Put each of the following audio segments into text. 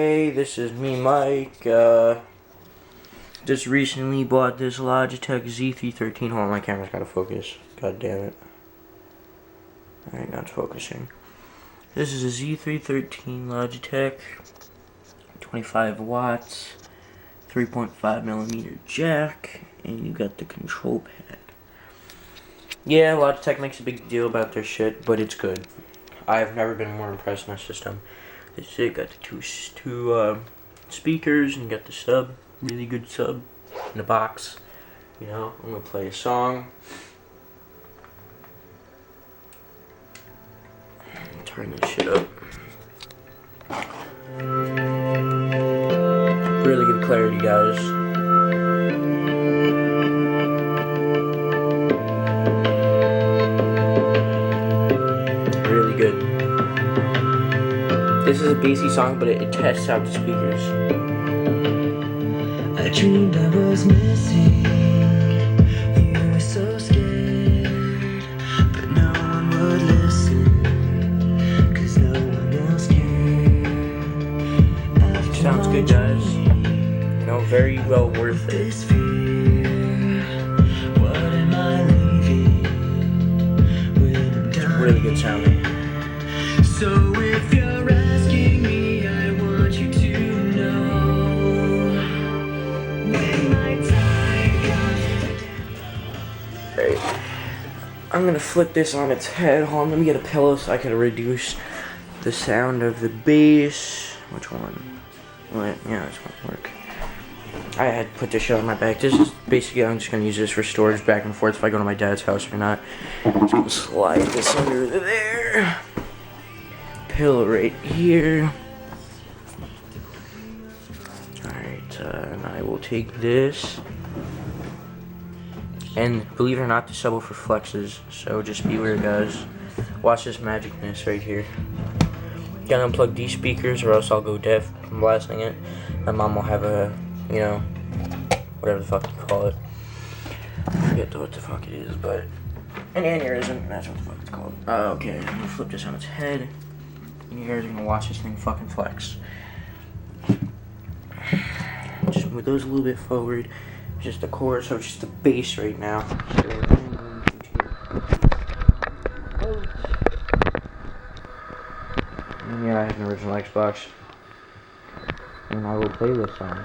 Hey, this is me, Mike. Just recently bought this Logitech z313. Hold on, my camera's gotta focus. God damn it. Alright, now it's focusing. This is a z313 Logitech. 25 watts. 3.5 millimeter jack. And you got the control pad. Yeah, Logitech makes a big deal about their shit, but it's good. I've never been more impressed in the system. This shit got the two speakers, and you got the sub, really good sub in the box. You know, I'm gonna play a song. Turn this shit up. Really good clarity, guys. Really good. This is a bassy song, but it tests out the speakers. I dreamed I was missing. You were so scared, but no one would listen, 'cause no one else cared. Sounds good, guys. You know, very well worth it. This fear, what am I leaving when I'm done? Really good sounding. So if you're asking me, I want you to know when my time comes. Alright. I'm gonna flip this on its head. Hold on, let me get a pillow so I can reduce the sound of the bass. Which one? What? Yeah, this one work. I had to put this shit on my back. This is basically, I'm just gonna use this for storage back and forth if I go to my dad's house or not. Just gonna slide this under there. Pillow right here. Alright, and I will take this. And believe it or not, the subwoofer flexes, so just beware, guys. Watch this magicness right here. Gotta unplug these speakers or else I'll go deaf from blasting it. My mom will have a, you know, whatever the fuck you call it. I forget what the fuck it is, but an aneurysm, that's what the fuck it's called. Okay, I'm gonna flip this on its head. And you guys are gonna watch this thing fucking flex. Just move those a little bit forward. Just the chorus, so it's just the bass right now. Yeah, I have an original Xbox. And I will play this song.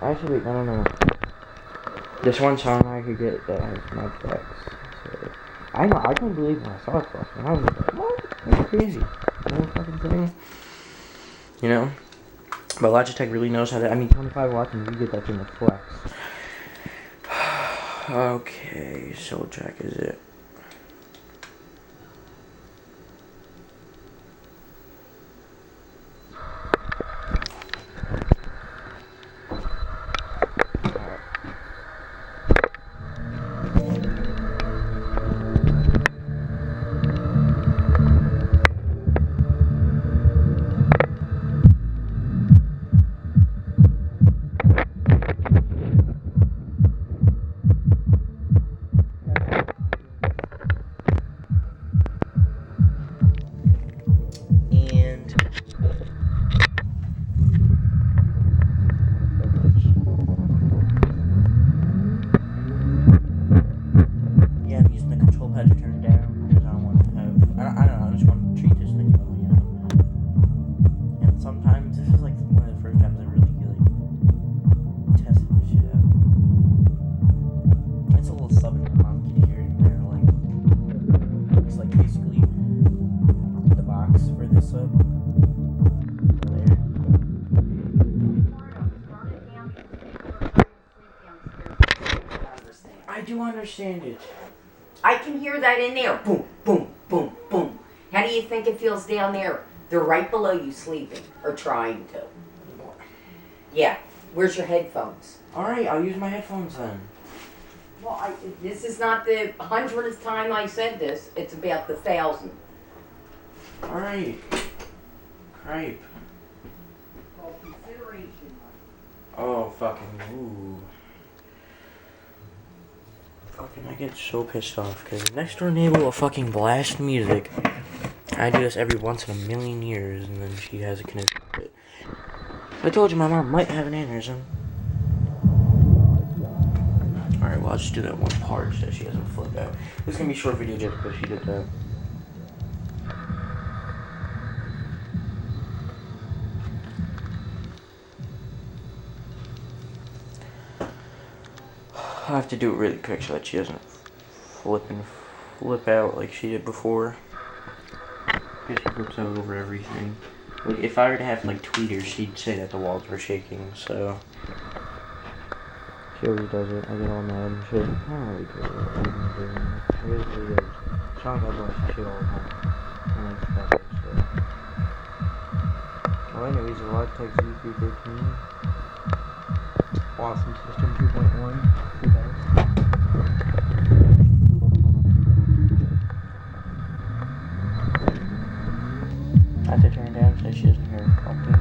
Actually, I don't know. This one song I could get that has my text. So, I know, I couldn't believe when I saw it first. And I was like, what? That's crazy. No fucking thing. You know? But Logitech really knows how to, 25 watts and you get that thing to flex. Okay, so what track is it? I do understand it. I can hear that in there. Boom, boom, boom, boom. How do you think it feels down there? They're right below you sleeping, or trying to. Yeah. Where's your headphones? Alright, I'll use my headphones then. Well, this is not the 100th time I said this. It's about the 1,000th. Alright. Cripe. Well, consideration. Oh, fucking, ooh. Fucking, I get so pissed off, because next door neighbor will fucking blast music. I do this every once in a million years, and then she has a connection with it. I told you my mom might have an aneurysm. Alright, well, I'll just do that one part so she doesn't flip out. This is gonna be a short video just because she did that. I have to do it really quick so that she doesn't flip out like she did before. Because she flips out over everything. Like, if I were to have, like, tweeters, she'd say that the walls were shaking, so... She always does it. I get all mad and shit. I don't really care what I'm doing. It really is. Sean does all shit all the time. I like that, so... Well, anyways, the Logitech z313. Awesome system 2.1. I have to turn it down so she doesn't hear talking.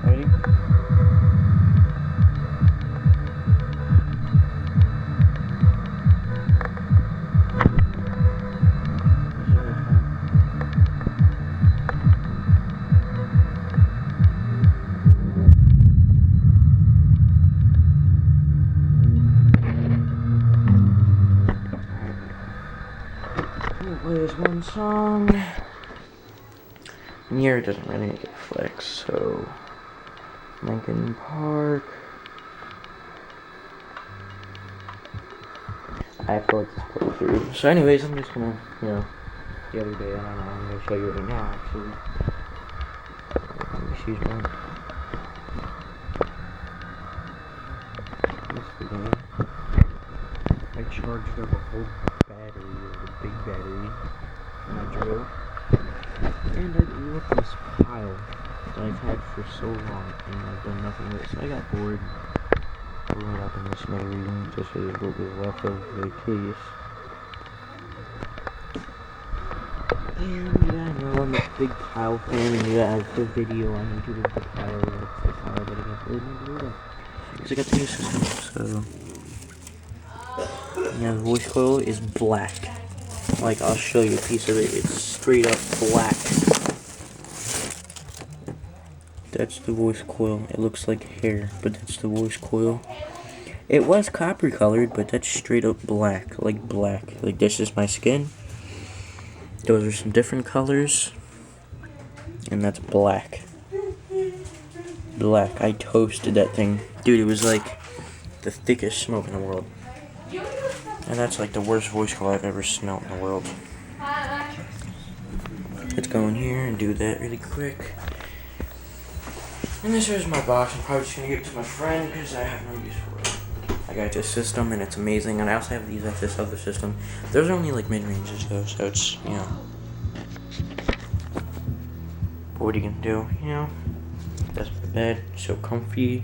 Ready? There's one song. And here it doesn't really make it flex, so Linkin Park. I have to let this play through. So anyways, I'm just gonna, you know, the other day, I don't know, I'm gonna show you right now actually. She's one. This video. I charged up a whole battery, a big battery, and I drove. And I blew up this pile that I've had for so long, and I've done nothing with it. So I got bored, blew it up in this magazine, just as what was left of the case. And yeah, I know I'm a big pile fan, and yeah, I have the video on YouTube of the pile, that's the pile that I got bored and blew it up. Because I got the new system, so... Yeah, the voice coil is black. Like, I'll show you a piece of it. It's straight up black. That's the voice coil. It looks like hair, but that's the voice coil. It was copper colored, but that's straight up black. Like black. Like, this is my skin. Those are some different colors. And that's black. Black. I toasted that thing. Dude, it was like the thickest smoke in the world. And that's like the worst voice coil I've ever smelled in the world. Let's go in here and do that really quick. And this is my box. I'm probably just gonna give it to my friend because I have no use for it. I got this system and it's amazing. And I also have these at this other system. Those are only like mid-ranges though, so it's, you know. But what are you gonna do, you know? That's my bed, so comfy.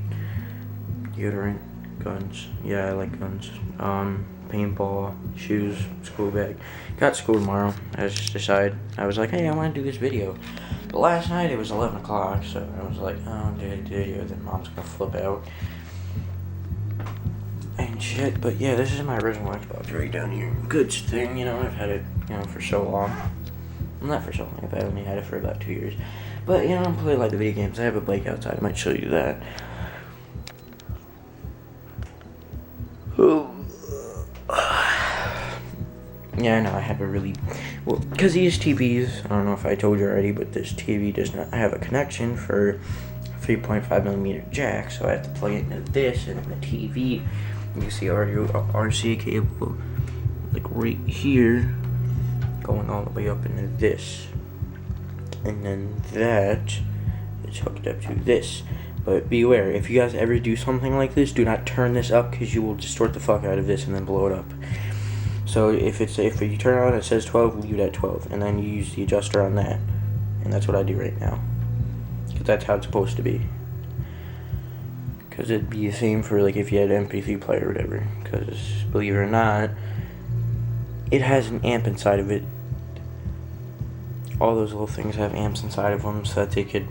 Deodorant, guns. Yeah, I like guns. Paintball, shoes, school bag. Got school tomorrow. I just decided, I was like, hey, I want to do this video. But last night it was 11 o'clock, so I was like, oh, do the video, then mom's gonna flip out. And shit, but yeah, this is my original Xbox right down here. Good thing, you know, I've had it, you know, for so long. Well, not for so long, I've only had it for about 2 years. But, you know, I'm playing like the video games. I have a bike outside, I might show you that. Oh. Yeah, I know, I have a really... Well, because these TVs, I don't know if I told you already, but this TV does not have a connection for 3.5mm jack, so I have to plug it into this and the TV. You see audio RCA cable, like right here, going all the way up into this. And then that is hooked up to this. But beware, if you guys ever do something like this, do not turn this up because you will distort the fuck out of this and then blow it up. So if you turn it on, it says 12, leave it at 12, and then you use the adjuster on that, and that's what I do right now, because that's how it's supposed to be. Because it'd be the same for like if you had an MP3 player or whatever. Because believe it or not, it has an amp inside of it. All those little things have amps inside of them, so that they could.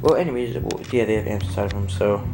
Well, anyways, yeah, they have amps inside of them, so